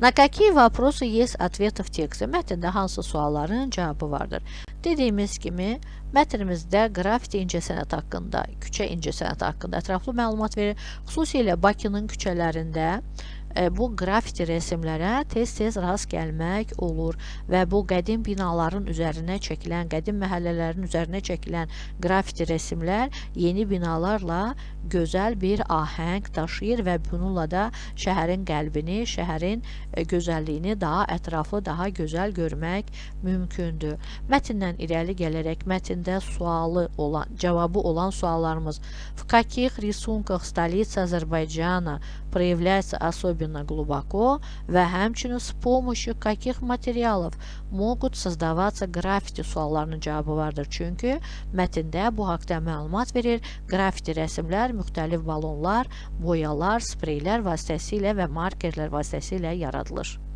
Na какие vопросы есть ответы в тексте? Mətndə hansı sualların cavabı vardır? Dediyimiz kimi, mətnimizdə qrafiti incəsənət haqqında, küçə incəsənəti haqqında ətraflı məlumat verir. Xüsusilə Bakının küçələrində bu qrafiti resimlərə tez-tez rast gəlmək olur və bu qədim binaların üzərinə çəkilən, qədim məhəllələrin üzərinə çəkilən qrafiti resimlər yeni binalarla gözəl bir ahəng daşıyır və bununla da şəhərin qəlbini, şəhərin gözəlliyini daha ətraflı, daha gözəl görmək mümkündür. Mətndən irəli gələrək mətndə cavabı olan suallarımız: В каких рисунках столица Азербайджана проявляется особенно глубоко və həmçinin с помощью каких материалов могут создаваться qrafiti suallarının cavabı vardır. Çünki mətndə bu haqda məlumat verir. Qrafiti rəsmlər müxtəlif balonlar, boyalar, spreylər vasitəsilə və markerlər vasitəsilə yaradılır.